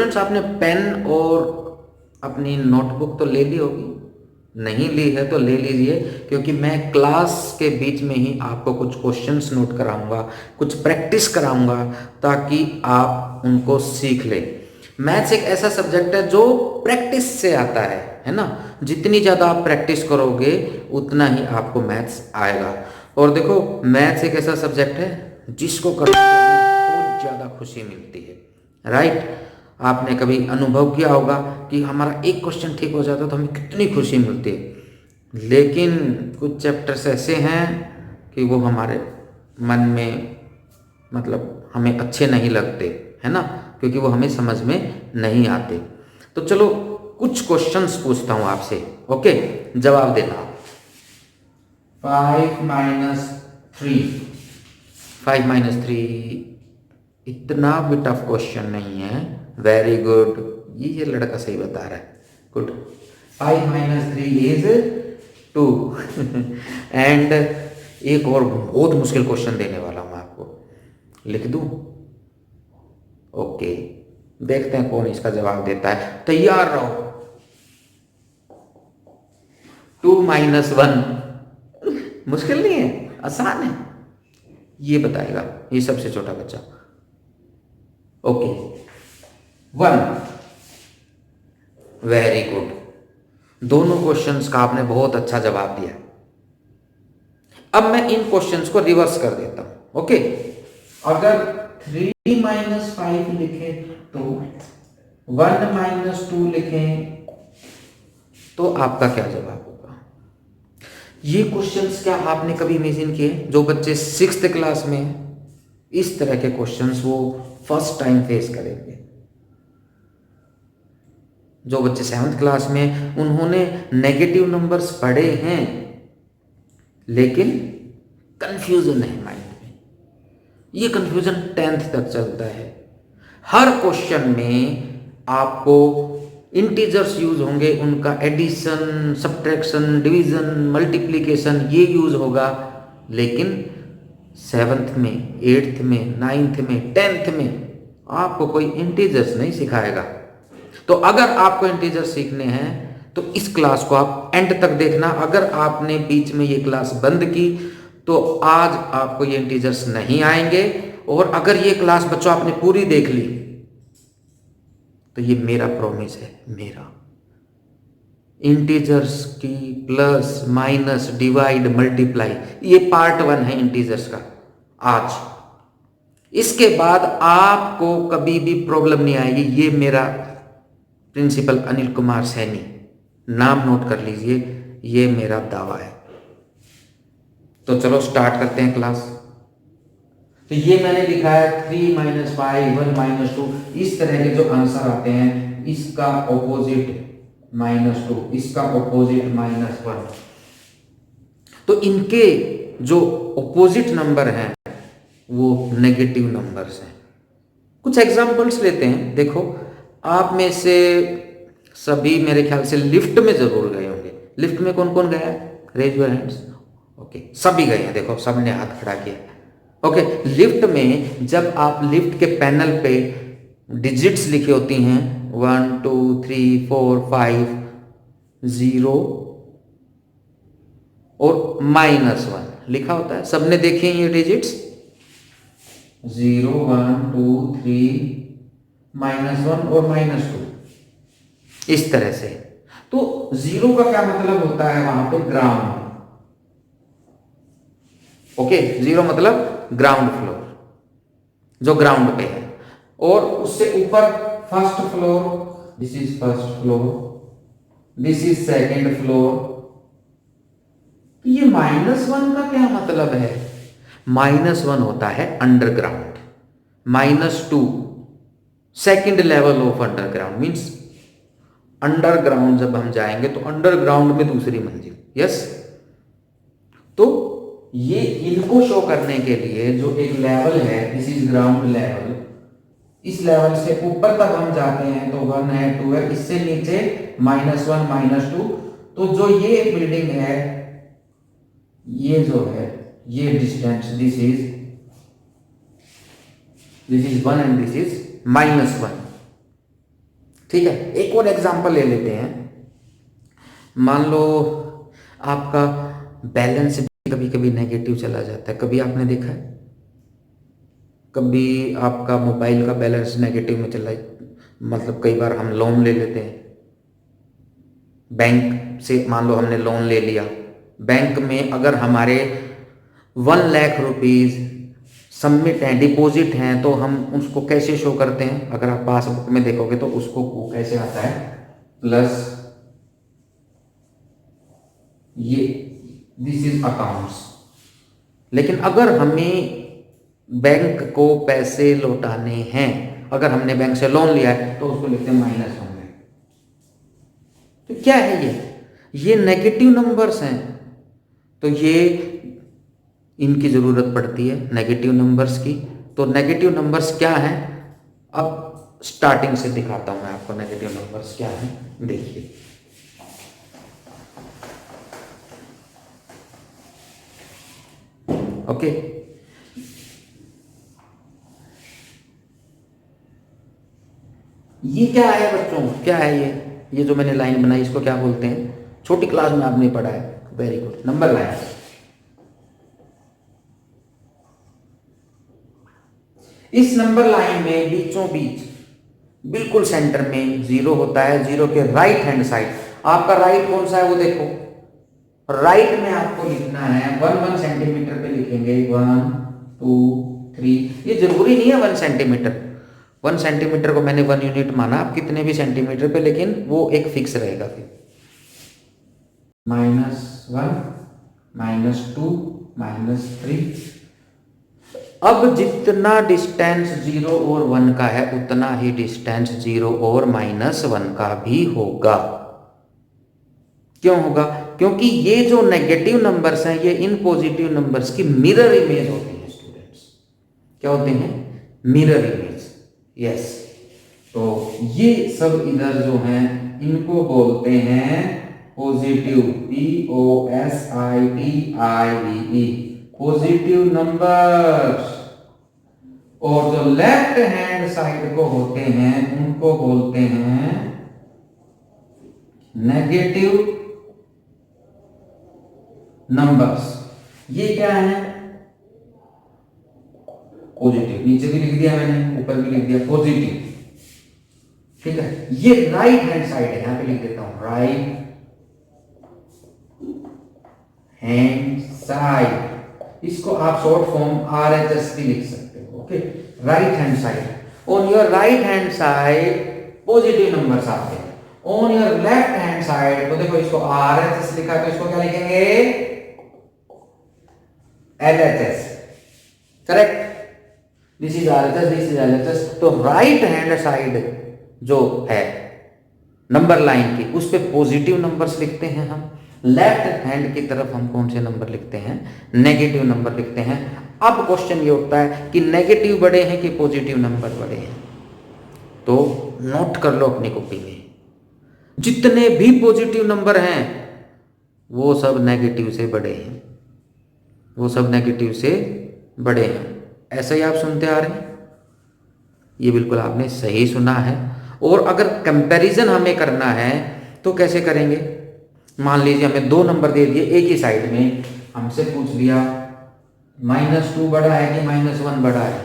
Students, आपने pen और अपनी नोटबुक तो ले ली होगी, नहीं ली है तो ले लीजिए, क्योंकि मैं क्लास के बीच में ही आपको कुछ क्वेश्चंस नोट कराऊंगा, कुछ प्रैक्टिस कराऊंगा, ताकि आप उनको सीख लें। मैथ्स एक ऐसा सब्जेक्ट है जो प्रैक्टिस से आता है ना। जितनी ज़्यादा आप प्रैक्टिस करोगे उतना ही आपको मैथ्स आएगा। और देखो, मैथ्स एक ऐसा सब्जेक्ट है जिसको करने में बहुत ज़्यादा खुशी मिलती है, राइट। आपने कभी अनुभव किया होगा कि हमारा एक क्वेश्चन ठीक हो जाता है तो हमें कितनी खुशी मिलती है, लेकिन कुछ चैप्टर्स ऐसे हैं कि वो हमारे मन में, मतलब हमें अच्छे नहीं लगते, है ना, क्योंकि वो हमें समझ में नहीं आते। तो चलो कुछ क्वेश्चंस पूछता हूँ आपसे, ओके, जवाब देना। 5 - 3 इतना भी टफ क्वेश्चन नहीं है। वेरी गुड, ये लड़का सही बता रहा है, गुड। 5 - 3 इज 2 एंड एक और बहुत मुश्किल क्वेश्चन देने वाला हूं मैं आपको, लिख दूं? ओके, देखते हैं कौन इसका जवाब देता है, तैयार रहो। 2 - 1 मुश्किल नहीं है, आसान है, ये बताएगा ये सबसे छोटा बच्चा। Okay, 1, very good. दोनों क्वेश्चंस का आपने बहुत अच्छा जवाब दिया। अब मैं इन क्वेश्चंस को रिवर्स कर देता हूं, ओके। अगर 3 - 5 लिखे तो 1 - 2 लिखें तो आपका क्या जवाब होगा? ये क्वेश्चंस क्या आपने कभी इमेजिन किए? जो बच्चे 6th क्लास में हैं, इस तरह के क्वेश्चंस वो फर्स्ट टाइम फेस करेंगे। जो बच्चे 7th क्लास में, उन्होंने नेगेटिव नंबर्स पढ़े हैं, लेकिन कंफ्यूजन है माइंड में। ये कंफ्यूजन 10th तक चलता है। हर क्वेश्चन में आपको इंटीजर्स यूज होंगे, उनका एडिशन, सब्ट्रैक्शन, डिवीजन, मल्टीप्लिकेशन ये यूज होगा, लेकिन 7th में, 8th में, 9th में, 10th में आपको कोई इंटीजर्स नहीं सिखाएगा। तो अगर आपको इंटीजर सीखने हैं तो इस क्लास को आप एंड तक देखना। अगर आपने बीच में ये क्लास बंद की तो आज आपको ये इंटीजर्स नहीं आएंगे, और अगर ये क्लास बच्चों आपने पूरी देख ली तो ये मेरा प्रॉमिस है, मेरा, इंटीजर्स की प्लस माइनस डिवाइड मल्टीप्लाई, ये पार्ट 1 है इंटीजर्स का आज। इसके बाद आपको कभी भी प्रॉब्लम नहीं आएगी। ये मेरा प्रिंसिपल अनिल कुमार सैनी, नाम नोट कर लीजिए, ये मेरा दावा है। तो चलो स्टार्ट करते हैं क्लास। तो ये मैंने लिखा है 3 - 5 1 - 2, इस तरह के जो आंसर आते हैं, इसका ऑपोजिट -2, इसका ऑपोजिट -1। तो इनके जो ऑपोजिट नंबर हैं वो नेगेटिव नंबर्स हैं। कुछ एग्जांपल्स लेते हैं। देखो, आप में से सभी मेरे ख्याल से लिफ्ट में जरूर गए होंगे। लिफ्ट में कौन कौन गया है? Raise your hands. ओके, सभी गए हैं, देखो सबने हाथ खड़ा किया। ओके, लिफ्ट में जब आप लिफ्ट के पैनल पे डिजिट्स लिखी होती हैं 1 2 3 4 5 0 और -1 लिखा होता है, सबने देखे हैं ये डिजिट्स 0 1 2 3 -1 और -2, इस तरह से। तो 0 का क्या मतलब होता है? वहां पे ग्राउंड। ओके, 0 मतलब ग्राउंड फ्लोर, जो ग्राउंड पे है, और उससे ऊपर first floor, this is first floor, this is second floor. ये -1 का क्या मतलब है? -1 होता है underground, -2 second level of underground, means underground जब हम जाएंगे तो अंडरग्राउंड में दूसरी मंजिल। यस, तो ये इनको शो करने के लिए जो एक लेवल है, दिस इज ग्राउंड लेवल, इस लेवल से ऊपर तक हम जाते हैं तो 1 है, 2 है, इससे नीचे -1 -2। तो जो ये बिल्डिंग है, ये जो है, ये distance, this is 1 and this is -1। ठीक है, एक और एग्जांपल ले लेते हैं। मान लो आपका बैलेंस भी कभी कभी नेगेटिव चला जाता है, कभी आपने देखा है? कभी आपका मोबाइल का बैलेंस नेगेटिव में चला, मतलब कई बार हम लोन ले लेते हैं बैंक से, मान लो हमने लोन ले लिया, बैंक में अगर हमारे 1 लाख रुपीज सबमिट हैं, डिपॉजिट हैं, तो हम उसको कैसे शो करते हैं? अगर आप पासबुक में देखोगे तो उसको वो कैसे आता है, प्लस ये, दिस इज अकाउंट्स। लेकिन अगर हमें बैंक को पैसे लौटाने हैं, अगर हमने बैंक से लोन लिया है, तो उसको लिखते हैं माइनस होंगे। तो क्या है ये नेगेटिव नंबर्स हैं, तो ये इनकी जरूरत पड़ती है नेगेटिव नंबर्स की। तो नेगेटिव नंबर्स क्या हैं, अब स्टार्टिंग से दिखाता हूं मैं आपको नेगेटिव नंबर्स क्या हैं। देखिए, ओके, ये क्या है बच्चों, क्या है ये जो मैंने लाइन बनाई इसको क्या बोलते हैं? छोटी क्लास में आपने पढ़ा है, वेरी गुड, नंबर लाइन। इस नंबर लाइन में बीचों बीच बिल्कुल सेंटर में जीरो होता है। जीरो के राइट हैंड साइड, आपका राइट कौन सा है वो देखो, राइट में आपको लिखना है 1 सेंटीमीटर पे लिखेंगे, 1 2 3। ये जरूरी नहीं है 1 सेंटीमीटर, 1 सेंटीमीटर को मैंने 1 यूनिट माना, आप कितने भी सेंटीमीटर पे, लेकिन वो एक फिक्स रहेगा। फिर -1 -2 -3। अब जितना डिस्टेंस 0 और 1 का है उतना ही डिस्टेंस 0 और -1 का भी होगा। क्यों होगा? क्योंकि ये जो नेगेटिव नंबर्स हैं ये इन पॉजिटिव नंबर्स की मिरर इमेज होती है स्टूडेंट्स। क्या होते हैं? Mirror image. यस, तो ये सब इधर जो हैं इनको बोलते हैं पॉजिटिव, POSITIVE, पॉजिटिव नंबर्स। और जो लेफ्ट हैंड साइड को होते हैं उनको बोलते हैं नेगेटिव नंबर्स। ये क्या है? पॉजिटिव, नीचे भी लिख दिया मैंने, ऊपर भी लिख दिया पॉजिटिव। ठीक है, ये राइट हैंड साइड है, यहां पे लिख देता हूं राइट हैंड साइड। इसको आप शॉर्ट फॉर्म RHS भी लिख सकते हो। Okay, right hand side. On your right hand side positive numbers आते हैं, on your left hand side, तो देखो इसको RHS लिखा है तो इसको क्या लिखेंगे? LHS। Correct, this is RHS, this is LHS। तो राइट हैंड साइड जो है नंबर लाइन की उस पे पॉजिटिव नंबर्स लिखते हैं हम, लेफ्ट हैंड की तरफ हम कौन से नंबर लिखते हैं? नेगेटिव नंबर लिखते हैं। अब क्वेश्चन ये उठता है कि नेगेटिव बड़े हैं कि पॉजिटिव नंबर बड़े हैं? तो नोट कर लो अपनी कॉपी में, जितने भी पॉजिटिव नंबर हैं वो सब नेगेटिव से बड़े हैं, वो सब नेगेटिव से बड़े हैं। ऐसा ही आप सुनते आ रहे हैं, ये बिल्कुल आपने सही सुना है। और अगर कंपैरिजन हमें करना है तो कैसे करेंगे? मान लीजिए हमें 2 नंबर दे दिए एक ही साइड में, हमसे पूछ लिया -2 बड़ा है कि -1 बड़ा है,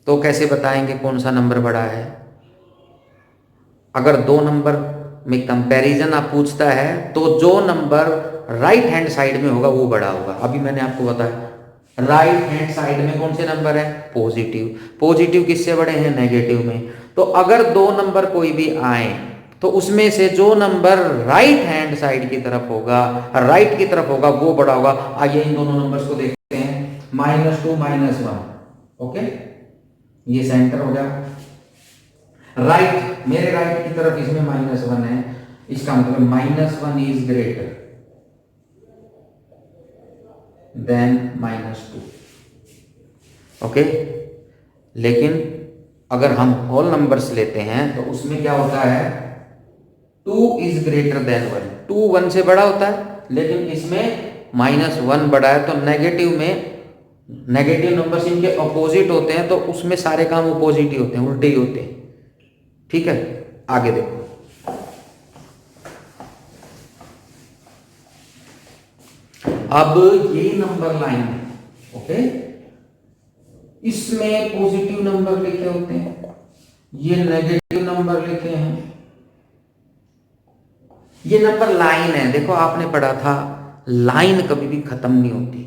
तो कैसे बताएंगे कौन सा नंबर बड़ा है? अगर 2 नंबर में कंपैरिजन आप पूछता है तो जो नंबर राइट हैंड साइड में होगा वो बड़ा होगा। अभी मैंने आपको बताया राइट हैंड साइड में कौन से नंबर है? पॉजिटिव। पॉजिटिव किससे बड़े हैं? नेगेटिव में। तो अगर 2 नंबर कोई भी आए तो उसमें से जो नंबर राइट हैंड साइड की तरफ होगा, राइट की तरफ होगा, वो बड़ा होगा। आइए इन दोनों नंबर्स को देखते हैं, -2 -1। ओके, ये सेंटर हो गया राइट, मेरे राइट की तरफ इसमें -1 है, इसका मतलब -1 इज ग्रेटर देन -2। ओके, लेकिन अगर हम होल नंबर्स लेते हैं तो उसमें क्या होता है? 2 इज ग्रेटर देन 1, 2 1 से बड़ा होता है, लेकिन इसमें -1 बड़ा है। तो नेगेटिव में नेगेटिव नंबर्स इनके अपोजिट होते हैं, तो उसमें सारे काम अपोजिट ही होते हैं, उल्टे ही होते हैं। ठीक है, आगे देखो, अब ये नंबर लाइन है, ओके, इसमें पॉजिटिव नंबर लिखे होते हैं, ये नेगेटिव नंबर लिखे हैं, ये नंबर लाइन है। देखो आपने पढ़ा था लाइन कभी भी खत्म नहीं होती,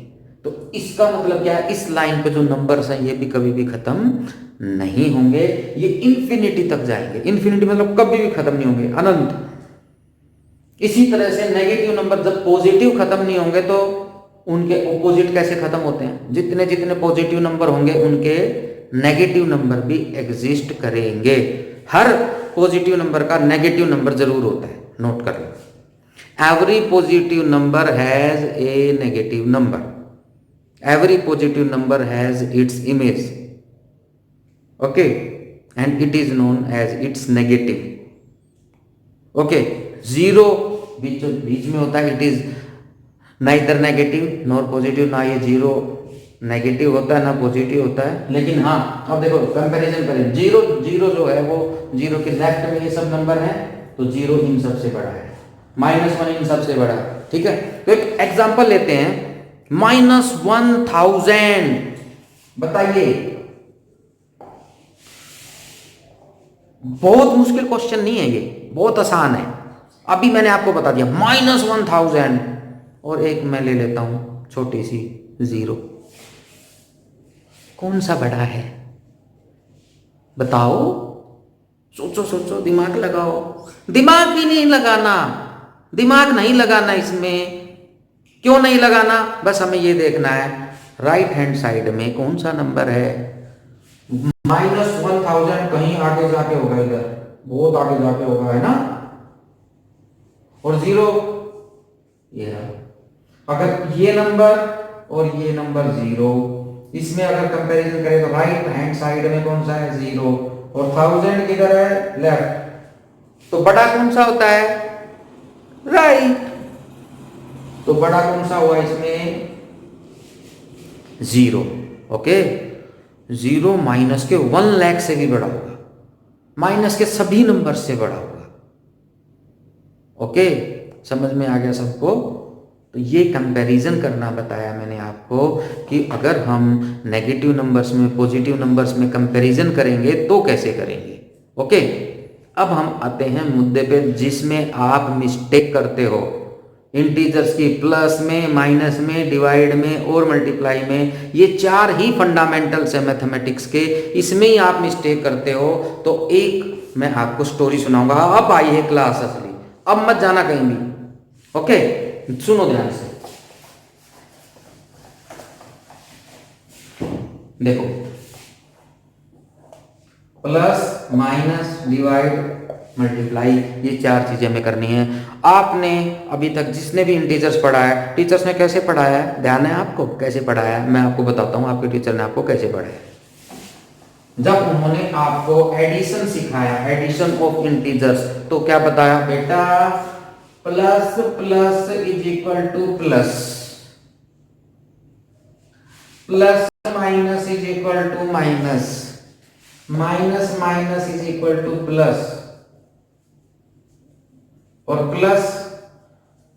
तो इसका मतलब क्या है, इस लाइन पे जो नंबर्स हैं ये भी कभी भी खत्म नहीं होंगे, ये इंफिनिटी तक जाएंगे। इंफिनिटी मतलब कभी भी खत्म नहीं होंगे, अनंत। इसी तरह से नेगेटिव नंबर जब पॉजिटिव खत्म नहीं होंगे तो उनके ऑपोजिट कैसे खत्म होते हैं, जितने जितने पॉजिटिव नंबर होंगे उनके नेगेटिव नंबर भी एग्जिस्ट करेंगे। हर पॉजिटिव नंबर का नेगेटिव नंबर जरूर होता है, नोट कर लो। Every positive number has a negative number, every positive number has its image, okay, and it is known as its negative, okay. Zero बीच में होता है, it is neither negative nor positive, ना ये जीरो नेगेटिव होता है ना positive होता है। लेकिन हाँ, अब देखो कंपैरिजन करें, जीरो जीरो जो है वो जीरो के लेफ्ट में ये सब नंबर है, तो जीरो इन सबसे बड़ा है, -1 इन सबसे बड़ा है, ठीक है। तो एक एग्जांपल लेते हैं, -1000, बताइए, बहुत मुश्किल क्वेश्चन नहीं है ये, बहुत आसान है। अभी मैंने आपको बता दिया -1000, और एक मैं ले लेता हूं छोटी सी जीरो, कौन सा बड़ा है बताओ, सोचो सोचो, दिमाग लगाओ। दिमाग भी नहीं लगाना, दिमाग नहीं लगाना इसमें, क्यों नहीं लगाना, बस हमें ये देखना है राइट हैंड साइड में कौन सा नंबर है। -1000 कहीं आगे जाके होगा, इधर बहुत आगे जाके होगा, है ना, और जीरो ये है। अगर ये नंबर और ये नंबर जीरो, इसमें अगर कंपैरिजन करें तो राइट हैंड साइड में कौन सा है, जीरो, और 1000 किधर है, लेफ्ट, तो बड़ा कौन सा होता है, राइट, तो बड़ा कौन सा हुआ इसमें, जीरो, ओके। जीरो माइनस के 1 लाख से भी बड़ा होगा, माइनस के सभी नंबर से बड़ा होगा, ओके, समझ में आ गया सबको। तो ये कंपैरिजन करना बताया मैंने आपको कि अगर हम नेगेटिव नंबर्स में पॉजिटिव नंबर्स में कंपैरिजन करेंगे तो कैसे करेंगे, ओके। अब हम आते हैं मुद्दे पे जिसमें आप मिस्टेक करते हो, इंटीजर्स की, प्लस में, माइनस में, डिवाइड में और मल्टीप्लाई में। ये 4 ही फंडामेंटल्स है मैथमेटिक्स के, इसमें ही आप मिस्टेक करते हो। तो एक मैं आपको स्टोरी सुनाऊंगा, अब आई है क्लास असली, अब मत जाना कहीं भी, ओके, सुनो ध्यान से। देखो, प्लस, माइनस, डिवाइड, मल्टीप्लाई, ये 4 चीजें हमें करनी है। आपने अभी तक जिसने भी इंटीजर्स पढ़ा है, टीचर्स ने कैसे पढ़ाया है, ध्यान है आपको कैसे पढ़ाया है, मैं आपको बताता हूं आपके टीचर ने आपको कैसे पढ़ाया। जब उन्होंने आपको एडिशन सिखाया, एडिशन ऑफ इंटीजर्स, तो क्या बताया बेटा, plus plus is equal to plus, plus minus is equal to minus, minus minus is equal to plus, और प्लस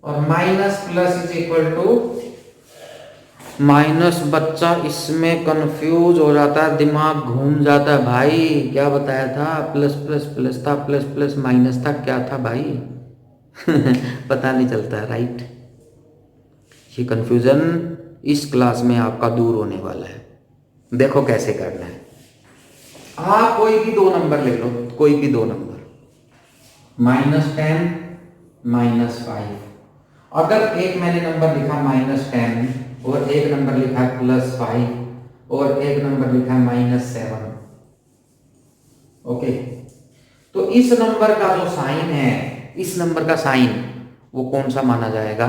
और minus plus is equal to minus. बच्चा इसमें कंफ्यूज हो जाता है, दिमाग घूम जाता है, भाई क्या बताया था, प्लस प्लस प्लस था, प्लस प्लस माइनस था, क्या था भाई पता नहीं चलता, राइट। ये कंफ्यूजन इस क्लास में आपका दूर होने वाला है। देखो कैसे करना है, आप कोई भी 2 नंबर ले लो, कोई भी 2 नंबर, -10, -5। अगर एक मैंने नंबर लिखा -10 और एक नंबर लिखा है +5 और एक नंबर लिखा है -7, ओके, तो इस नंबर का जो साइन है, इस नंबर का साइन वो कौन सा माना जाएगा,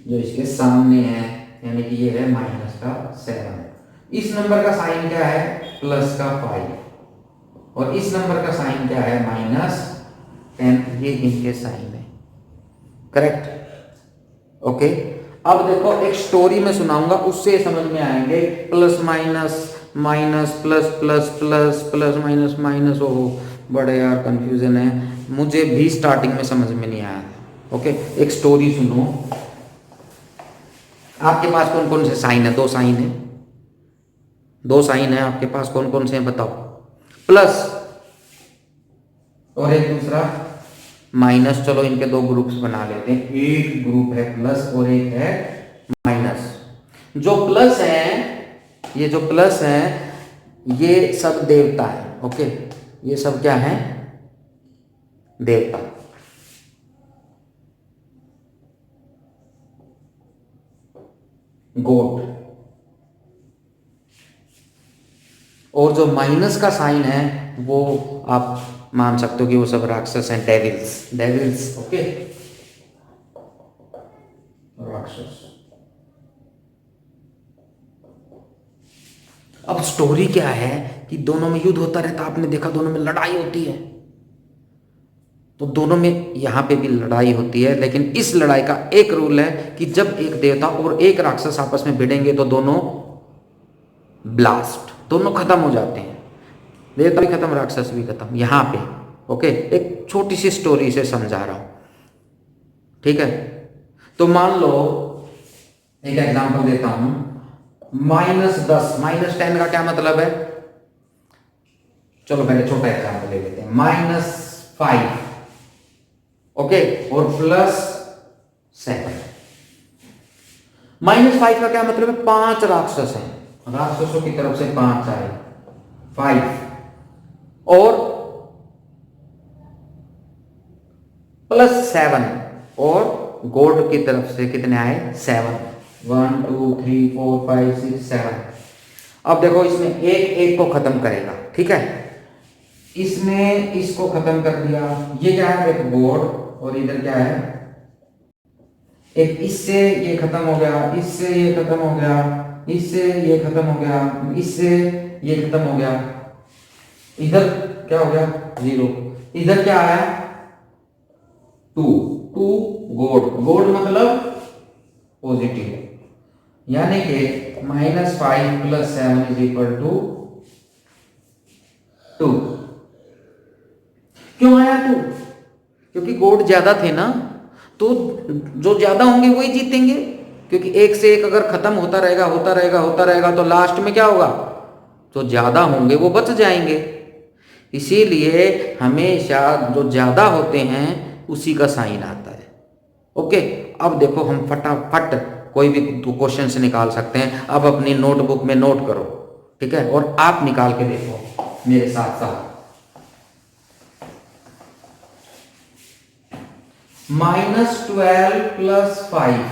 जो इसके सामने है, यानी कि ये है -7। इस नंबर का साइन क्या है, +5, और इस नंबर का साइन क्या है, -10। ये इनके साइन है, करेक्ट, ओके। अब देखो एक स्टोरी में सुनाऊंगा, उससे समझ में आएंगे, plus minus, minus plus plus plus, plus minus minus, ओहो बड़े यार कंफ्यूजन है, मुझे भी स्टार्टिंग में समझ में नहीं आया। ओके, एक स्टोरी सुनो। आपके पास कौन कौन से साइन है? दो साइन है, दो साइन है आपके पास, कौन कौन से हैं बताओ? प्लस और एक दूसरा माइनस। चलो इनके दो ग्रुप्स बना लेते हैं, एक ग्रुप है प्लस और एक है माइनस। जो प्लस है, ये जो प्लस है ये सब देवता है। ओके, ये सब क्या है? देवता। गॉड। और जो माइनस का साइन है वो आप मान सकते हो कि वो सब राक्षस हैं, डेविल्स। डेविल्स, ओके, राक्षस। अब स्टोरी क्या है कि दोनों में युद्ध होता रहता, आपने देखा दोनों में लड़ाई होती है। तो दोनों में यहां पे भी लड़ाई होती है, लेकिन इस लड़ाई का एक रूल है कि जब एक देवता और एक राक्षस आपस में भिड़ेंगे तो दोनों ब्लास्ट, दोनों खत्म हो जाते हैं। देवता भी खत्म, राक्षस भी खत्म। यहां पे ओके, एक छोटी सी स्टोरी से समझा रहा हूं, ठीक है? तो मान लो एक एग्जांपल देता हूं, -10 -10 का क्या मतलब है? चलो पहले छोटा एग्जांपल ले लेते हैं, -5, ओके, और +7। -5 का क्या मतलब है? 5 राक्षस हैं, राक्षसों की तरफ से 5 आए, 5, और +7 और गॉड की तरफ से कितने आए? 7। 1 2 3 4 5 6 7। अब देखो इसमें एक एक को खत्म करेगा, ठीक है? इसने इसको खत्म कर दिया, ये क्या है? एक गॉड, और इधर क्या है? एक इससे ये खत्म हो गया, इससे ये खत्म हो गया, इससे ये खत्म हो गया, इससे ये खत्म हो गया, इधर क्या हो गया? 0। इधर क्या आया? 2 गॉड। गॉड मतलब पॉजिटिव, यानी कि -5 + 7 = 2। क्यों आया 2? क्योंकि गॉड ज्यादा थे ना, तो जो ज्यादा होंगे वही जीतेंगे। क्योंकि एक से एक अगर खत्म होता रहेगा होता रहेगा होता रहेगा तो लास्ट में क्या होगा? जो ज्यादा होंगे वो बच जाएंगे। इसीलिए हमेशा जो ज्यादा होते हैं उसी का साइन आता है। ओके, अब देखो हम फटाफट कोई भी क्वेश्चन से निकाल सकते हैं। अब अपनी नोटबुक में नोट करो, ठीक है? और आप निकाल के देखो मेरे साथ साथ। -12 + 5,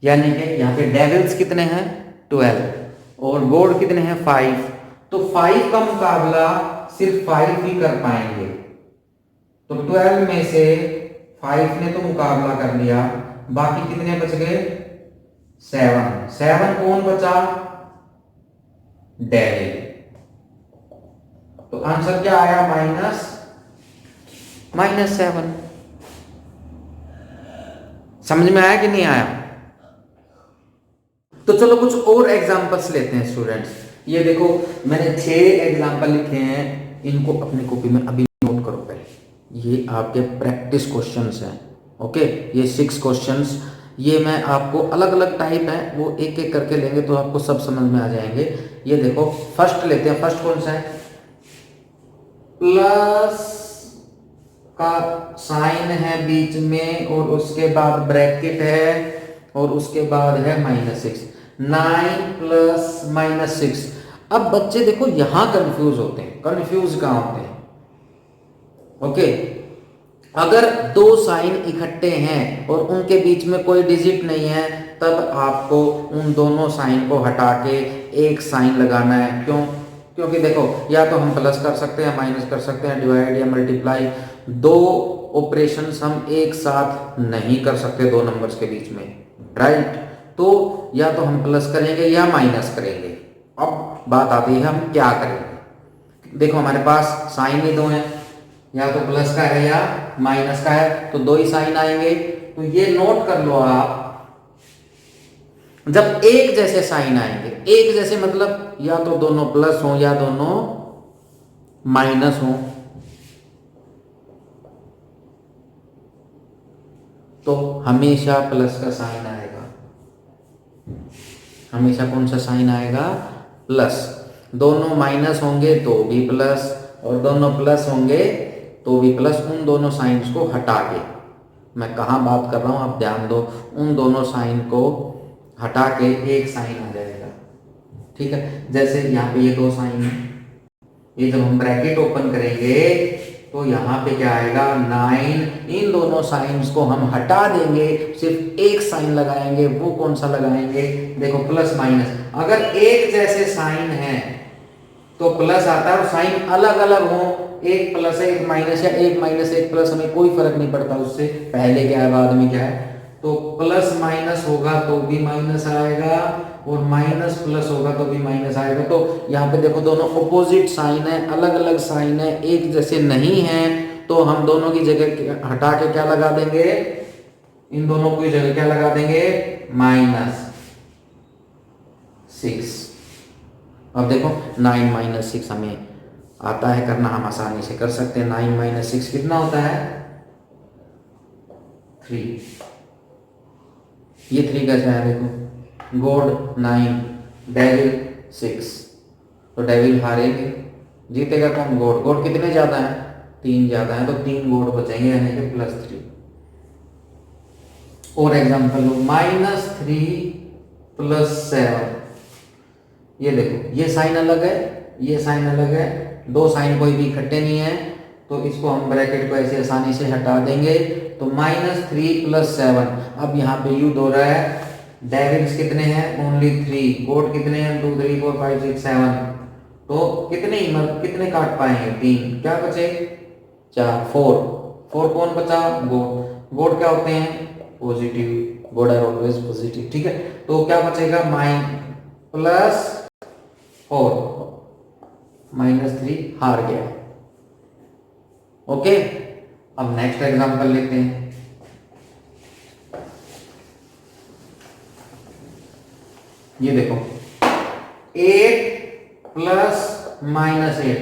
यानी कि यहां पे डेविल्स कितने हैं? 12, और गॉड कितने हैं? 5। तो 5 का मुकाबला सिर्फ 5 ही कर पाएंगे। तो 12 में से 5 ने तो मुकाबला कर लिया, बाकी कितने बच गए? 7। 7 कौन बचा? डेविल। तो आंसर क्या आया? -7। समझ में आया कि नहीं आया? तो चलो कुछ और एग्जांपल्स लेते हैं स्टूडेंट्स। ये देखो मैंने 6 एग्जांपल लिखे हैं, इनको अपनी कॉपी में अभी नोट करो पहले। ये आपके प्रैक्टिस क्वेश्चंस हैं, ओके? ये 6 क्वेश्चंस, ये मैं आपको अलग अलग टाइप है, वो एक एक करके लेंगे तो आपको सब समझ में आ जाएंगे। ये देखो फर्स्ट लेते हैं। फर्स्ट कौन सा है? प्लस का साइन है बीच में, और उसके बाद ब्रैकेट है, और उसके बाद है -6। 9 + -6। अब बच्चे देखो यहां कंफ्यूज होते हैं। कंफ्यूज कहां होते हैं? ओके, अगर दो साइन इकट्ठे हैं और उनके बीच में कोई डिजिट नहीं है, तब आपको उन दोनों साइन को हटा के एक साइन लगाना है। क्यों? क्योंकि देखो या तो हम प्लस कर सकते हैं, माइनस कर सकते हैं, डिवाइड या मल्टीप्लाई। दो ऑपरेशंस हम एक साथ नहीं कर सकते दो नंबर्स के बीच में, राइट? तो या तो हम प्लस करेंगे या माइनस करेंगे। अब बात आती है हम क्या करेंगे। देखो हमारे पास साइन ही दो हैं, या तो प्लस का है या माइनस का है, तो दो ही साइन आएंगे। तो ये नोट कर लो आप, जब एक जैसे साइन आएंगे, एक जैसे मतलब या तो दोनों प्लस हो या दोनों माइनस हो तो हमेशा प्लस का साइन आएगा। हमेशा कौन सा साइन आएगा? प्लस। दोनों माइनस होंगे तो भी प्लस, और दोनों प्लस होंगे तो भी प्लस। उन दोनों साइंस को हटा के, मैं कहाँ बात कर रहा हूँ आप ध्यान दो, उन दोनों साइन को हटा के एक साइन आ जाएगा। ठीक है, जैसे यहाँ पे ये दो साइन है, ये जब हम ब्रैकेट ओपन करेंगे तो यहाँ पे क्या आएगा? 9। इन दोनों साइंस को हम हटा देंगे, सिर्फ एक साइन लगाएंगे। वो कौन सा लगाएंगे? देखो, प्लस माइनस। अगर एक जैसे साइन है तो प्लस आता है, और साइन अलग अलग हो, एक प्लस है एक माइनस, या एक माइनस एक प्लस, हमें कोई फर्क नहीं पड़ता उससे, पहले क्या है बाद में क्या है। तो प्लस माइनस होगा तो भी माइनस आएगा, और माइनस प्लस होगा तो भी माइनस आएगा। तो यहाँ पे देखो, दोनों ऑपोजिट साइन है, अलग अलग साइन है, एक जैसे नहीं है, तो हम दोनों की जगह हटा के क्या लगा देंगे? इन दोनों की जगह क्या लगा देंगे? -6। अब देखो, 9 - 6 हमें आता है करना, हम आसानी से कर सकते हैं। 9 - 6 कितना होता है? 3। ये 3 कैसे है? देखो, गॉड 9, डेविल 6, तो डेविल हारेंगे, जीतेगा कौन? गॉड। गॉड कितने ज्यादा है? 3 ज्यादा है, तो 3 गॉड बचेंगे, यानी कि +3। और एग्जाम्पल लो, -3 + 7। ये देखो, ये साइन अलग है, ये साइन अलग है, दो साइन कोई भी इकट्ठे नहीं है, तो इसको हम ब्रैकेट को ऐसे आसानी से हटा देंगे। तो -3 + 7। अब यहाँ पे यूज हो रहा है, डेविल्स कितने हैं? ओनली 3। गॉड कितने हैं? 2 3 4 5 6 7। तो कितने काट पाएंगे? 3। क्या बचे? 4। 4 कौन बचा? गॉड। गॉड क्या होते हैं? Positive. God are always positive. ठीक है, तो क्या बचेगा? +4 -3 हार गया। ओके, अब नेक्स्ट एग्जांपल लेते हैं। ये देखो, 8 + -8।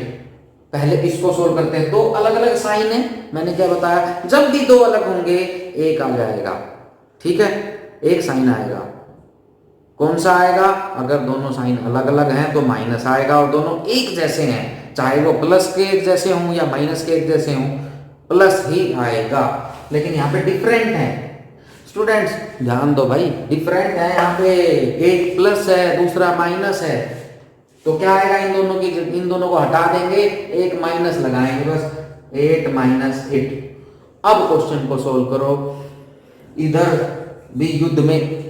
पहले इसको सोल्व करते हैं। दो अलग अलग साइन है, मैंने क्या बताया? जब भी दो अलग होंगे एक आ जाएगा। ठीक है, एक साइन आएगा। कौन सा आएगा? अगर दोनों साइन अलग अलग हैं तो माइनस आएगा, और दोनों एक जैसे हैं, चाहे वो प्लस के एक जैसे हों या माइनस के एक जैसे हों, प्लस ही आएगा। लेकिन यहाँ पे डिफरेंट है स्टूडेंट्स, ध्यान दो भाई, डिफरेंट है। यहाँ पे एक प्लस है, दूसरा माइनस है, तो क्या आएगा? इन दोनों को हटा देंगे, एक माइनस लगाएंगे, बस 8 - 8। अब क्वेश्चन को सोल्व करो। इधर भी युद्ध में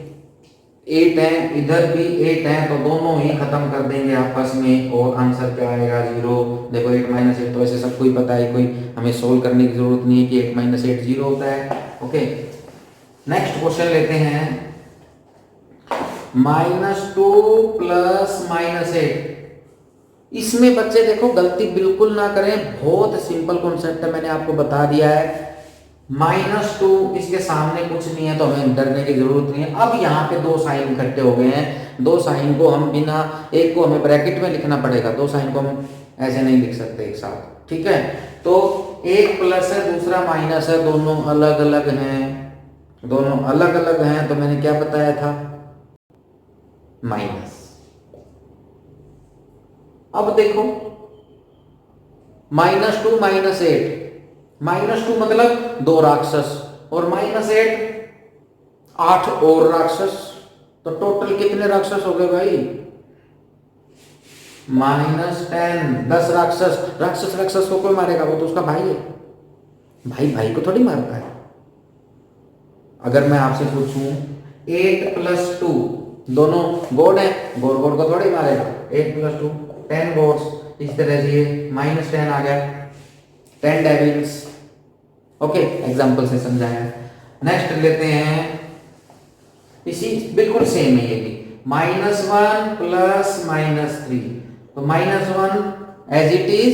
8 है, इधर भी 8 है, तो दोनों ही खत्म कर देंगे आपस में, और आंसर क्या आएगा? 0। देखो, 8 - 8 तो ऐसे सबको ही पता है, कोई हमें सोल्व करने की जरूरत नहीं है कि 8 - 8 0 होता है। ओके, नेक्स्ट क्वेश्चन लेते हैं। -2 + -8। इसमें बच्चे देखो, गलती बिल्कुल ना करें, बहुत सिंपल कॉन्सेप्ट है, मैंने आपको बता दिया है। -2, इसके सामने कुछ नहीं है तो हमें डरने की जरूरत नहीं है। अब यहाँ पे दो साइन इकट्ठे हो गए हैं, दो साइन को हम बिना, एक को हमें ब्रैकेट में लिखना पड़ेगा, दो साइन को हम ऐसे नहीं लिख सकते एक साथ। ठीक है, तो एक प्लस है, दूसरा माइनस है, दोनों अलग अलग हैं, दोनों अलग अलग हैं, तो मैंने क्या बताया था? माइनस। अब देखो, -2 - 8, -2 मतलब 2 राक्षस, और -8 8 और राक्षस, तो टोटल कितने राक्षस हो गए भाई? -10 10 राक्षस। राक्षस को कोई मारेगा? वो तो उसका भाई है, भाई भाई को थोड़ी मारता है। अगर मैं आपसे पूछूं 8 + 2, दोनों गॉड है, गॉड को थोड़ी मारेगा। 8 + 2 10 गॉड्स। इस तरह से -10 आ गया, 10 डेविल्स। ओके, एग्जाम्पल से समझाया। नेक्स्ट लेते हैं, इसी बिल्कुल सेम है ये भी, -1 + -3। तो -1 एज इट इज,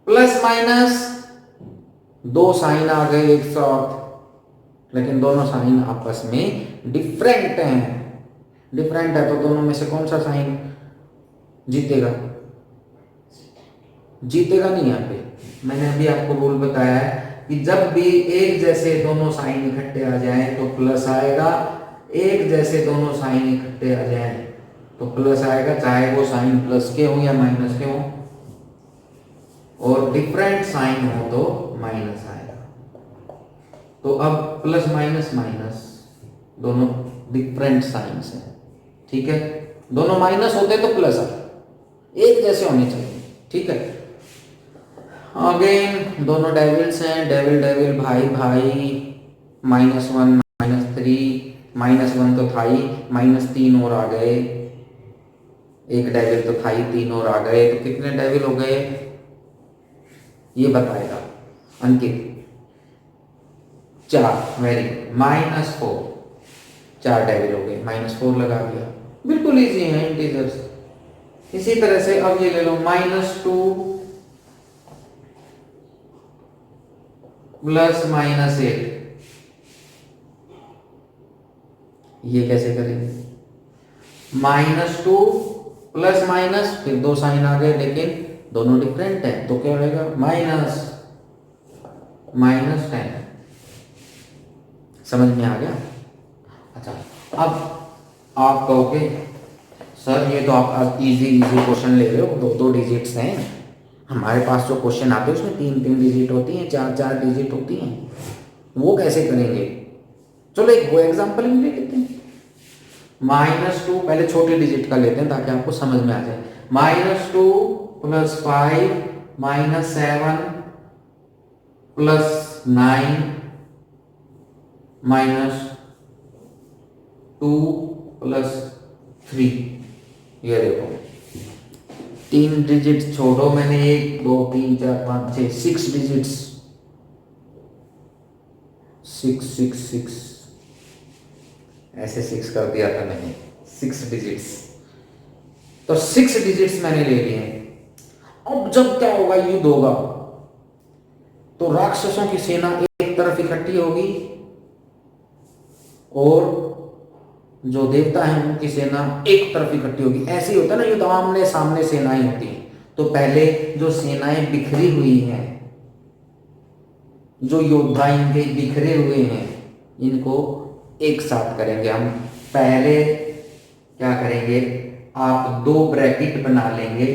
प्लस दो साइन आ गए एक साथ, लेकिन दोनों साइन आपस में डिफरेंट हैं। डिफरेंट है तो दोनों में से कौन सा साइन जीतेगा? जीतेगा नहीं यहाँ पे। मैंने अभी आपको रूल बताया है कि जब भी एक जैसे दोनों साइन इकट्ठे आ जाए तो प्लस आएगा, एक जैसे दोनों साइन इकट्ठे आ जाए तो प्लस आएगा, चाहे वो साइन प्लस के हो या माइनस के हो, और डिफरेंट साइन हो तो माइनस आएगा। तो अब प्लस माइनस माइनस दोनों डिफरेंट साइंस हैं, ठीक है। दोनों माइनस होते तो प्लस आए, एक जैसे होने चाहिए, ठीक है। अगेन दोनों डेविल्स हैं, डेविल डेविल भाई भाई, -1 -3, -1 तो था ही, -3 और आ गए, एक डेविल तो था ही, 3 और आ गए, तो कितने डेविल हो गए ये बताएगा अंकित। 4, वेरी गुड। -4, 4 डेविल हो गए, -4 लगा दिया, बिल्कुल इजी है इंटीजर्स। इसी तरह से अब ये ले लो -2 प्लस -8, ये कैसे करेंगे? -2 प्लस माइनस, फिर दो साइन आ गए लेकिन दोनों डिफरेंट है, तो क्या रहेगा? -10। समझ में आ गया? अच्छा, अब आप कहोगे सर ये तो आप इजी क्वेश्चन ले रहे हो, 2 डिजिट्स हैं, हमारे पास जो क्वेश्चन आते हैं उसमें 3 डिजिट होती हैं, 4 डिजिट होती हैं, वो कैसे करेंगे? चलो एक वो एग्जांपल भी ले लेते हैं। -2 पहले छोटे डिजिट का लेते हैं ताकि आपको समझ में आ जाए। -2 + 5 -7 + 9 -2 + 3, ये देखो 3 डिजिट छोड़ो, मैंने 1 2 3 4 5 6 6 डिजिट्स, 6 6 6 ऐसे 6 कर दिया था मैंने, 6 डिजिट्स, तो 6 डिजिट्स मैंने ले लिए हैं। अब जब क्या होगा, युद्ध होगा, तो राक्षसों की सेना एक तरफ इकट्ठी होगी और जो देवता है उनकी सेना एक तरफ इकट्ठी होगी। ऐसे ही होता है ना, युद्ध आमने सामने सेनाएं होती हैं, तो पहले जो सेनाएं बिखरी हुई हैं, जो योद्धा इनके बिखरे हुए हैं, इनको एक साथ करेंगे हम। पहले क्या करेंगे, आप 2 ब्रैकेट बना लेंगे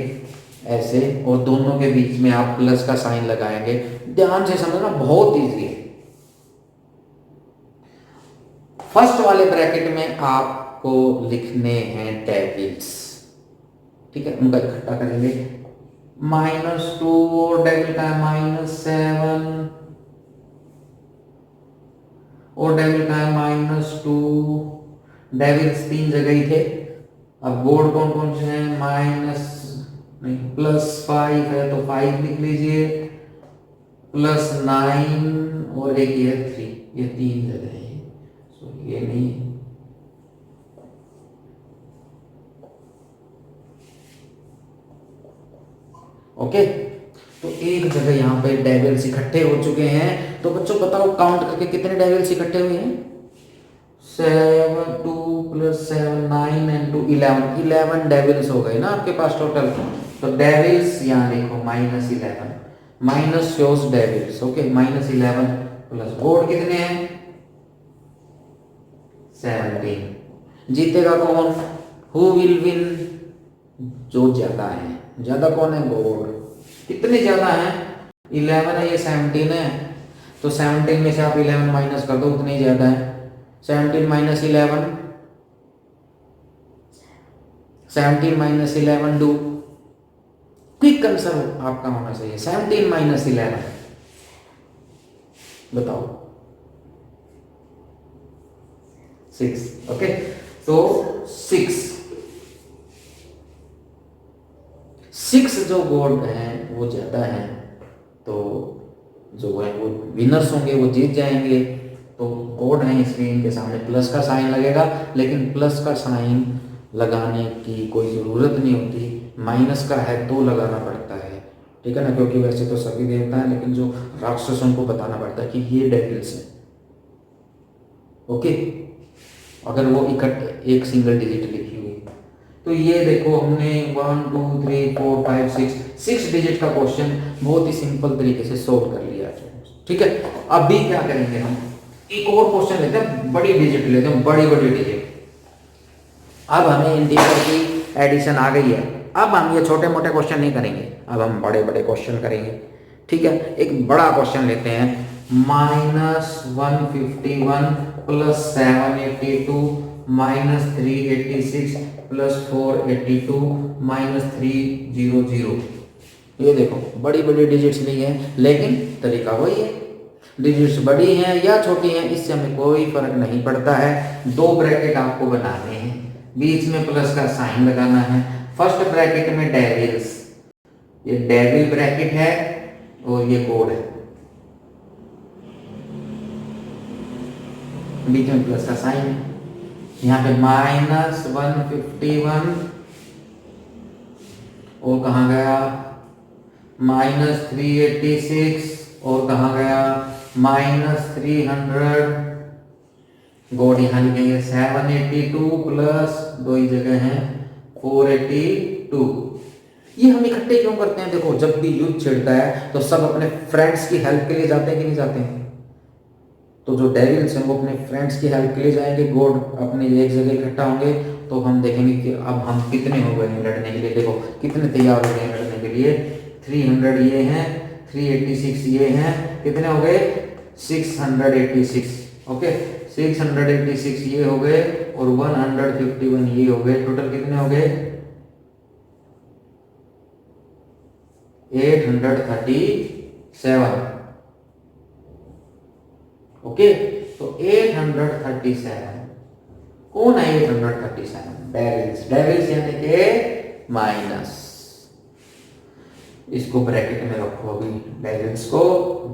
ऐसे, और दोनों के बीच में आप प्लस का साइन लगाएंगे। ध्यान से समझना, बहुत इजी है। फर्स्ट वाले ब्रैकेट में आपको लिखने हैं डेविल्स, ठीक है, उनका इकट्ठा करेंगे। -2 और डेविल का है -7 और डेविल का है -2, डेविल्स 3 जगह ही थे। अब बोर्ड कौन कौन से हैं? +5 है तो 5 लिख लीजिए, +9 और एक ये 3, ये 3 जगह है, सो ये नहीं। ओके, तो एक जगह यहाँ पे डेविल्स इकट्ठे हो चुके हैं। तो बच्चों बताओ काउंट करके कितने डेविल्स इकट्ठे हुए हैं? 7 2 + 7 9 and 2 11 डेविल्स हो गए ना आपके पास टोटल। तो डेविल्स यहाँ देखो -11, minus shows devils, okay, -11 plus board कितने हैं? 17। जीतेगा कौन? Who will win? जो ज्यादा है। ज्यादा कौन है? बोर्ड। कितने ज्यादा है? 11 है, ये 17 है, तो 17 में से आप 11 माइनस कर दो, उतने ही ज्यादा है। 17 - 11, 17 - 11 डू। क्विक आंसर आपका होना चाहिए 17 - 11। बताओ 6, ओके, तो 6 जो बोर्ड है वो ज्यादा है, तो जो है वो विनर्स होंगे, वो जीत जाएंगे। तो कोड है इसलिए इनके सामने प्लस का साइन लगेगा, लेकिन प्लस का साइन लगाने की कोई ज़रूरत नहीं होती, माइनस का है तो लगाना पड़ता है, ठीक है ना, क्योंकि वैसे तो सभी देवता है, लेकिन जो राक्षसों को बताना पड़ता है कि ये डेविल्स हैं, ओके। अगर वो इकट्ठे एक सिंगल डिजिट लिखी हुई, तो ये देखो हमने 1 2 3 4 5 6 6 डिजिट का क्वेश्चन बहुत ही सिंपल तरीके से सोल्व कर लिया। ठीक है, अभी क्या करेंगे हम, एक और क्वेश्चन लेते हैं, बड़ी डिजिट लेते हैं, बड़ी बड़ी डिजिट। अब हमें इंटीजर की एडिशन आ गई है, अब हम ये छोटे मोटे क्वेश्चन नहीं करेंगे, अब हम बड़े बड़े क्वेश्चन करेंगे। ठीक है, एक बड़ा क्वेश्चन लेते हैं, -151 प्लस 782 माइनस 386 प्लस 482 माइनस 300। ये देखो बड़ी बड़ी डिजिट्स ली है, लेकिन तरीका वही है, डिजिट्स बड़ी हैं या छोटी हैं इससे हमें कोई फर्क नहीं पड़ता है। दो ब्रैकेट आपको बनाने हैं, बीच में प्लस का साइन लगाना है। फर्स्ट ब्रैकेट में डेविल्स, ये डेविल ब्रैकेट है और ये कोड है, बीच में प्लस का साइन है। यहाँ पे -151 और कहाँ गया -386 और कहाँ गया -300। गोड यहाँ लिखेंगे 782 प्लस दो ही जगह है 482। ये हम इकट्ठे क्यों करते हैं? देखो जब भी युद्ध छिड़ता है तो सब अपने फ्रेंड्स की हेल्प के लिए जाते हैं कि नहीं जाते हैं? तो जो डेविल्स हैं वो अपने फ्रेंड्स की हेल्प के लिए जाएंगे, गॉड अपने एक जगह इकट्ठा होंगे। तो हम देखेंगे कि अब हम कितने हो गए हैं लड़ने के लिए। देखो कितने तैयार हो गए हैं लड़ने के लिए, 300 ये हैं, 386 ये हैं, कितने हो गए 686। ओके 686 ये हो गए और 151 ये हो गए, टोटल कितने हो गए 837। ओके तो 837 कौन है? 837 डेविल्स, डेविल्स यानी के माइनस, इसको ब्रैकेट में रखो अभी डेविल्स को।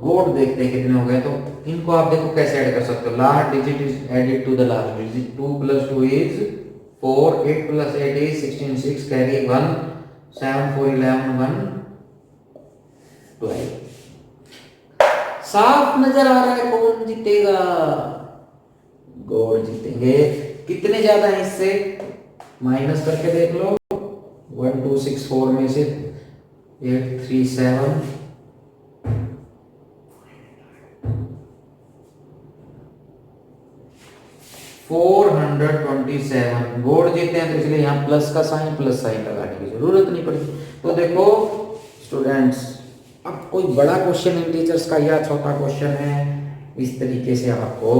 गॉड देखते हैं कितने हो गए, तो इनको आप देखो कैसे ऐड कर सकते हो। Last digit is added to the last digit, 2 + 2 इज 4, 8 + 8 इज 16, 6 कैरी 1, 7 4 11 1 12। साफ नजर आ रहा है कौन जीतेगा? गॉड जीतेंगे। कितने ज्यादा है इससे माइनस करके देख लो, 1 2 6 4 में से 8 3 7 427। गॉड जीते हैं तो इसलिए यहाँ प्लस साइन लगाने की जरूरत नहीं पड़ी। तो देखो स्टूडेंट्स, अब कोई बड़ा क्वेश्चन इंटीजर्स का या छोटा क्वेश्चन है, इस तरीके से आपको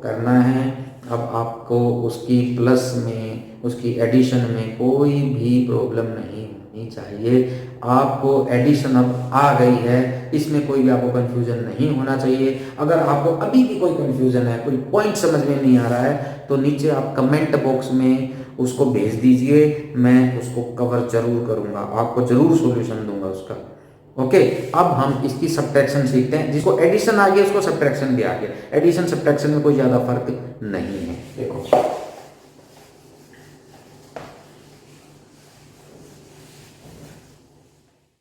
करना है। अब आपको उसकी प्लस में, उसकी एडिशन में कोई भी प्रॉब्लम नहीं होनी चाहिए। आपको एडिशन अब आ गई है, इसमें कोई भी आपको कंफ्यूजन नहीं होना चाहिए। अगर आपको अभी भी कोई कंफ्यूजन है, कोई पॉइंट समझ में नहीं आ रहा है, तो नीचे आप कमेंट बॉक्स में उसको भेज दीजिए, मैं उसको कवर जरूर करूंगा, आपको जरूर सॉल्यूशन दूंगा उसका। ओके अब हम इसकी सब्ट्रैक्शन सीखते हैं। जिसको एडिशन आ गया उसको सब्ट्रैक्शन भी आ गया। एडिशन सब्ट्रैक्शन में कोई ज्यादा फर्क नहीं है। देखो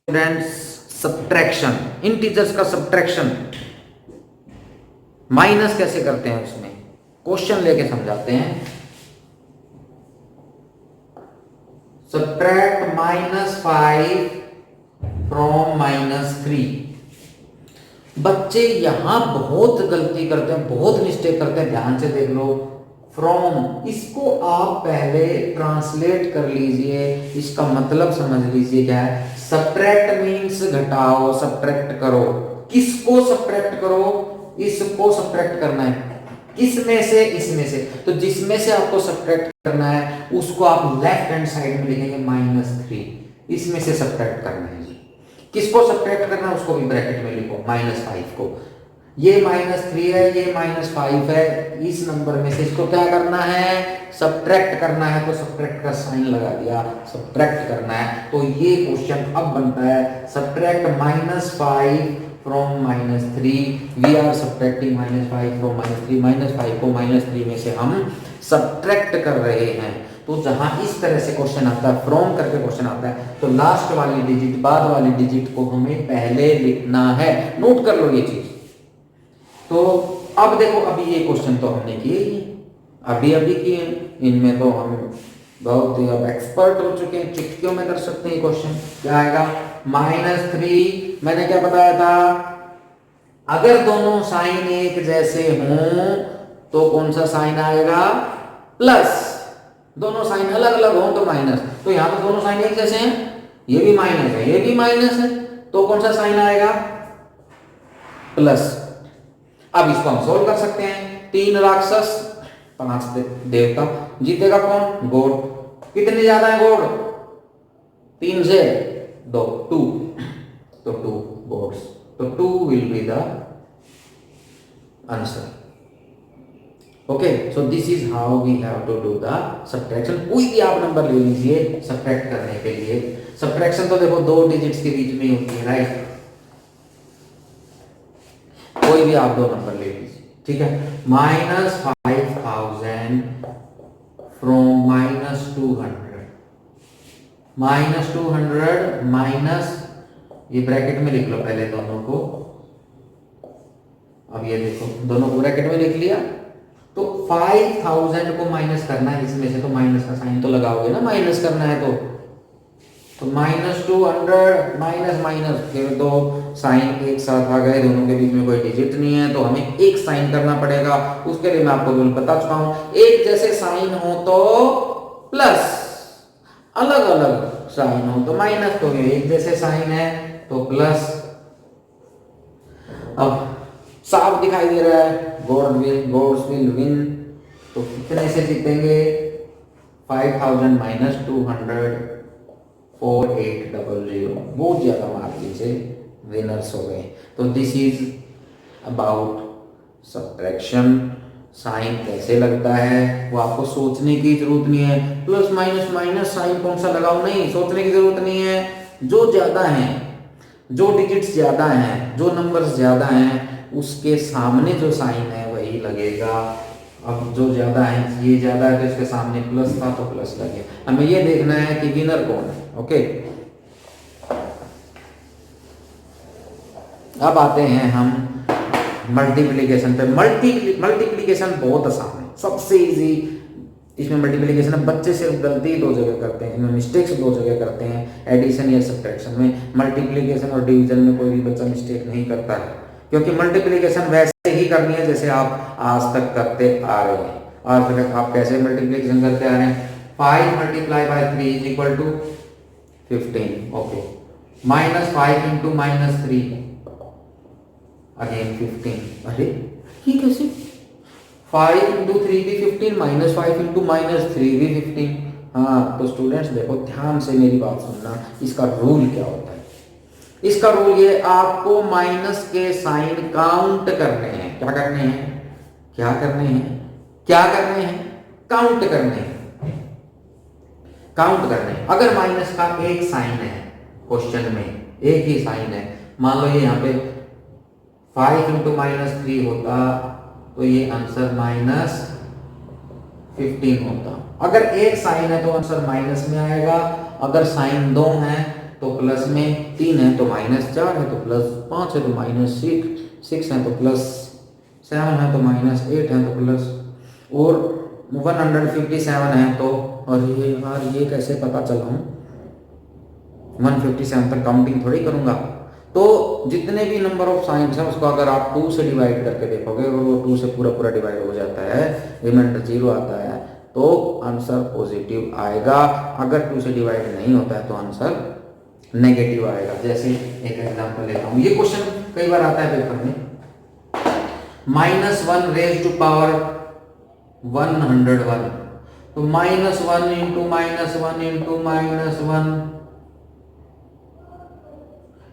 स्टूडेंट्स, सब्ट्रैक्शन, इंटीजर्स का सब्ट्रैक्शन, माइनस कैसे करते हैं उसमें क्वेश्चन लेके समझाते हैं। Subtract -5 from -3। बच्चे यहां बहुत गलती करते हैं, बहुत मिस्टेक करते हैं, ध्यान से देख लो। फ्रॉम, इसको आप पहले ट्रांसलेट कर लीजिए, इसका मतलब समझ लीजिए क्या है। सब्ट्रैक्ट मीन्स घटाओ, सब्ट्रैक्ट करो। किसको सब्ट्रैक्ट करो? इसको सब्ट्रैक्ट करना है। किसमें से? इसमें से। तो जिसमें से आपको सब्ट्रैक्ट करना है उसको आप लेफ्ट हैंड साइड में लिखेंगे -3, इसमें से सब्ट्रैक्ट करना है जी। किसको सब्ट्रैक्ट करना है उसको भी ब्रैकेट में लिखो, -5 को। ये -3 है, ये -5 है, इस नंबर में से इसको क्या करना है? सब्ट्रैक्ट करना है। तो सब्ट्रैक्ट का साइन लगा दिया, सब्ट्रैक्ट करना है। तो ये क्वेश्चन अब बनता है subtract -5 from -3। We are subtracting -5 from -3। -5 को -3 में से हम सब्ट्रैक्ट कर रहे हैं। तो जहां इस तरह से क्वेश्चन आता है, फ्रॉम करके क्वेश्चन आता है, तो लास्ट वाली डिजिट, बाद वाली डिजिट को हमें पहले लिखना है। नोट कर लो ये चीज। तो अब देखो, अभी ये क्वेश्चन तो हमने किए ही, अभी किए, इनमें तो हम बहुत ही अब एक्सपर्ट हो चुके हैं, चुटकियों में कर सकते हैं। क्वेश्चन क्या आएगा? -3 मैंने क्या बताया था, अगर दोनों साइन एक जैसे हों तो कौन सा साइन आएगा, प्लस। दोनों साइन अलग अलग हों तो माइनस। तो यहां पर दोनों साइन एक जैसे हैं, ये भी माइनस है ये भी माइनस है, तो कौन सा साइन आएगा, प्लस। अब इसको हम सोल्व कर सकते हैं। 3 राक्षस 5 देवता, जीतेगा कौन, गॉड। कितने ज्यादा है गॉड, 3 से 2 2, तो 2 गॉड्स, तो 2 will be the answer. Okay, so this is how we have to do the subtraction. कोई भी आप नंबर ले लीजिए सब्ट्रैक्ट करने के लिए। सब्ट्रैक्शन तो देखो 2 डिजिट्स के बीच में होती है, राइट। कोई भी आप 2 नंबर ले लीजिए, ठीक है। -5000 फ्रॉम -200, -200 माइनस, ये ब्रैकेट में लिख लो पहले दोनों को। अब ये देखो दोनों को ब्रैकेट में लिख लिया, तो 5000 को माइनस करना है इसमें से, तो माइनस का साइन तो लगाओगे ना, माइनस करना है तो -200 माइनस माइनस, फिर 2 साइन एक साथ आ गए, दोनों के बीच में कोई डिजिट नहीं है, तो हमें एक साइन करना पड़ेगा। उसके लिए मैं आपको रूल बता चुका हूं, एक जैसे साइन हो तो प्लस, अलग अलग साइन हो तो माइनस, तो ये एक जैसे साइन है तो प्लस। अब साफ दिखाई दे रहा है, गॉड्स विल विन, तो कितने से जीतेंगे, 5000 -200 4800, बहुत ज्यादा मार्जिन से विनर्स हो गए। तो this is about subtraction. Sign कैसे लगता है वो आपको सोचने की जरूरत नहीं है, प्लस माइनस माइनस साइन कौन सा लगाओ, नहीं, सोचने की जरूरत नहीं है। जो ज्यादा है, जो डिजिट्स ज्यादा हैं, जो नंबर्स ज्यादा हैं, उसके सामने जो साइन है वही लगेगा। अब जो ज्यादा है, ये ज्यादा है तो इसके सामने प्लस था तो प्लस लगे। हमें ये देखना है कि विनर कौन है। ओके, अब आते हैं हम मल्टीप्लिकेशन पे। मल्टीप्लिकेशन बहुत आसान है, सबसे इजी इसमें मल्टीप्लिकेशन है। बच्चे सिर्फ गलती 2 जगह करते हैं, इनमें मिस्टेक्स 2 जगह करते हैं, एडिशन या सब्ट्रैक्शन में। मल्टीप्लिकेशन और डिवीजन में कोई भी बच्चा मिस्टेक नहीं करता है, क्योंकि मल्टीप्लिकेशन वैसे ही करनी है जैसे आप आज तक करते आ रहे हैं। आज तक आप कैसे मल्टीप्लिकेशन करते आ रहे हैं, 5 × 3 = 15। Okay, -5 × -3 again 15। अरे ये कैसे, 5 × 3 भी 15, -5 × -3 भी 15। हाँ, तो स्टूडेंट्स देखो ध्यान से मेरी बात सुनना, इसका रूल क्या होता है। इसका रूल ये, आपको माइनस के साइन काउंट करने हैं। क्या करने हैं, क्या करने हैं, क्या करने हैं, काउंट करने हैं, काउंट करने हैं। अगर माइनस का एक साइन है, क्वेश्चन में एक ही साइन है, मान लो ये यहाँ पे 5 × -3 होता तो ये आंसर -15 होता। अगर एक साइन है तो आंसर माइनस में आएगा, अगर साइन 2 है तो प्लस में, 3 है तो -4 है तो +5 है तो -6 है तो +7 है तो -8 है तो प्लस, और 157 है तो, अरे यार ये कैसे पता चला, 157 तक काउंटिंग थोड़ी करूंगा। तो जितने भी नंबर ऑफ साइंस हैं उसको अगर आप 2 से डिवाइड करके देखोगे और वो 2 से पूरा पूरा डिवाइड हो जाता है, रिमाइंडर 0 आता है, तो आंसर पॉजिटिव आएगा। अगर 2 से डिवाइड नहीं होता है तो आंसर नेगेटिव आएगा। जैसे एक एग्जांपल लेता हूं, ये क्वेश्चन कई बार आता है पेपर में, -1 raised to power 101, तो -1 × -1 × -1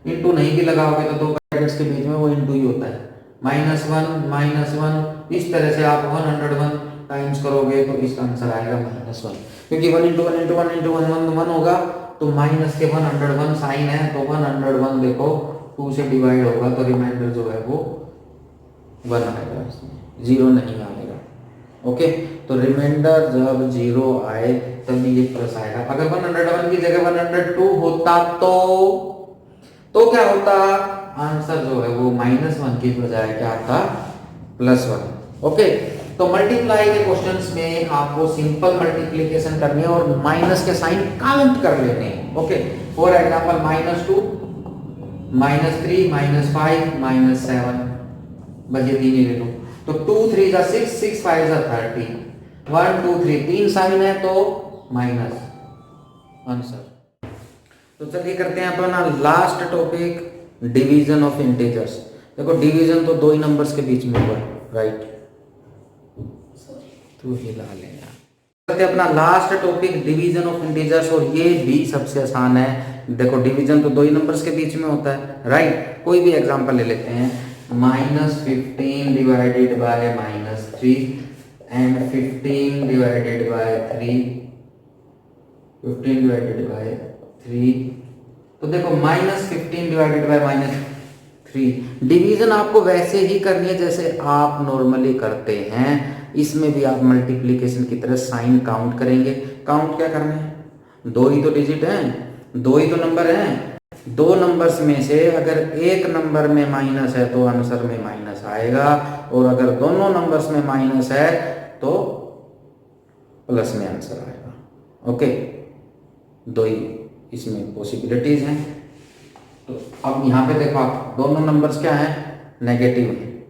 इंटू नहीं भी लगाओगे तो 2 ब्रैकेट्स के बीच में वो इंटू ही होता है, -1 -1। इस तरह से आप 101 टाइम्स करोगे तो इसका आंसर आएगा -1, क्योंकि 1 × 1 × 1 × 1 होगा, तो माइनस के 101 साइन है तो 101 देखो 2 से डिवाइड होगा तो रिमाइंडर जो है वो 1 आएगा, 0 नहीं आएगा। ओके, तो रिमाइंडर जब 0 आए तभी ये प्लस आएगा। अगर 101 की जगह 102 होता तो क्या होता, आंसर जो है वो -1 की बजाय क्या आता, +1। ओके, तो मल्टीप्लाई के क्वेश्चंस में आपको सिंपल मल्टीप्लिकेशन करनी है और माइनस के साइन काउंट कर लेने हैं। ओके, फॉर एग्जांपल -2 -3 -5 -7, बस ये 3 ही ले लो। तो 2 3 जा 6, 6 5 जा 30, 1 2 3 3 साइन है तो माइनस आंसर। तो चलिए करते हैं अपना last topic, division of integers. देखो डिवीजन तो दो ही नंबर्स के बीच में हुआ है, राइट? तो हिला लेना। करते हैं अपना last topic, division of integers, और ये भी सबसे आसान है। देखो डिवीजन तो दो ही नंबर्स के बीच में होता है, राइट? कोई भी एग्जांपल ले लेते हैं, -15 divided by -3 and 15 divided by 3, 15 divided by 3। तो देखो -15 डिवाइडेड बाय -3, डिवीजन आपको वैसे ही करनी है जैसे आप नॉर्मली करते हैं। इसमें भी आप मल्टीप्लिकेशन की तरह साइन काउंट करेंगे। काउंट क्या करना है? दो ही तो डिजिट हैं, दो ही तो नंबर हैं। दो नंबर्स में से अगर एक नंबर में माइनस है तो आंसर में माइनस आएगा, और अगर दोनों नंबर्स में माइनस है तो प्लस में आंसर आएगा। ओके, दो ही इसमें पॉसिबिलिटीज हैं। तो अब यहाँ पे देखो आप, दोनों नंबर्स क्या हैं? नेगेटिव हैं,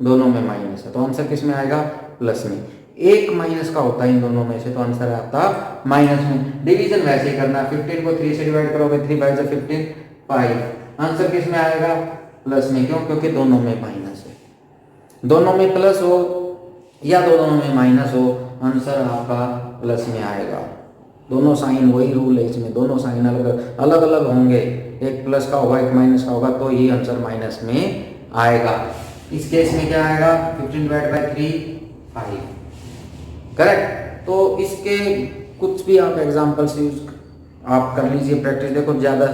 दोनों में माइनस है, तो आंसर किस में आएगा? प्लस में। एक माइनस का होता है इन दोनों में से, तो आंसर आता माइनस में। डिवीजन वैसे ही करना, 15 को 3 से डिवाइड करोगे, 3 5 15, 5, आंसर किस में आएगा? प्लस में। क्यों? क्योंकि दोनों में माइनस है। दोनों में प्लस हो या दोनों में माइनस हो, आंसर आपका प्लस में आएगा। दोनों साइन, वही रूल है इसमें, दोनों साइन अलग अलग होंगे, एक प्लस का होगा एक माइनस का होगा, तो ही आंसर माइनस में आएगा। इस केस में क्या आएगा? 15 डिवाइड बाय 3, 5, करेक्ट। तो इसके कुछ भी आप एग्जांपल्स यूज आप कर लीजिए, प्रैक्टिस। देखो ज़्यादा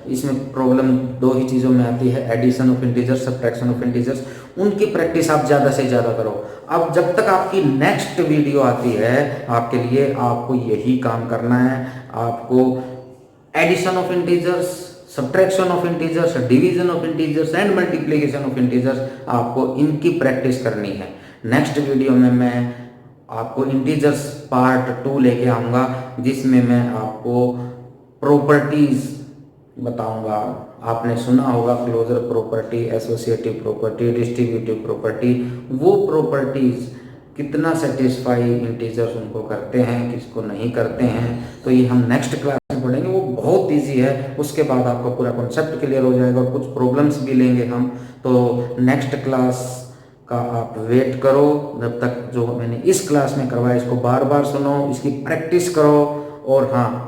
इसमें प्रॉब्लम दो ही चीज़ों में आती है, addition of integers, subtraction of integers. उनकी प्रैक्टिस आप ज़्यादा से ज़्यादा करो। अब जब तक आपकी नेक्स्ट वीडियो आती है, आपके लिए आपको यही काम करना है। आपको addition of integers, subtraction of integers, division of integers and multiplication of integers, आपको इनकी प्रैक्टिस करनी है। नेक्स्ट वीडियो में मैं आपको इंटीजर्स पार्ट 2 लेके आऊँगा, जिसमें मैं आपको प्रॉपर्टीज बताऊंगा। आपने सुना होगा closure property, associative property, distributive property. वो प्रॉपर्टीज कितना सेटिस्फाई इंटीजर्स उनको करते हैं, किसको नहीं करते हैं, तो ये हम नेक्स्ट क्लास में पढ़ेंगे। वो बहुत इजी है, उसके बाद आपका पूरा कॉन्सेप्ट क्लियर हो जाएगा, और कुछ प्रॉब्लम्स भी लेंगे हम। तो नेक्स्ट क्लास का आप वेट करो। जब तक जो मैंने इस क्लास में करवाया, इसको बार बार सुनो, इसकी प्रैक्टिस करो। और हाँ,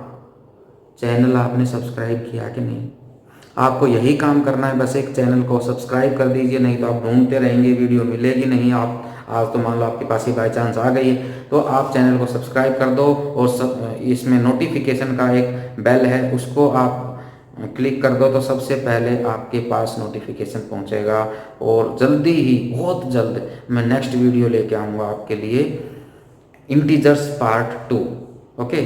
चैनल आपने सब्सक्राइब किया कि नहीं? आपको यही काम करना है, बस एक चैनल को सब्सक्राइब कर दीजिए, नहीं तो आप ढूंढते रहेंगे, वीडियो मिलेगी नहीं। आप आज तो मान लो आपके पास ही बाय चांस आ गई है, तो आप चैनल को सब्सक्राइब कर दो, और इसमें नोटिफिकेशन का एक बेल है, उसको आप क्लिक कर दो, तो सबसे पहले आपके पास नोटिफिकेशन पहुंचेगा। और जल्दी ही, बहुत जल्द, मैं नेक्स्ट वीडियो लेके आऊँगा आपके लिए, इंटीजर्स पार्ट 2। ओके।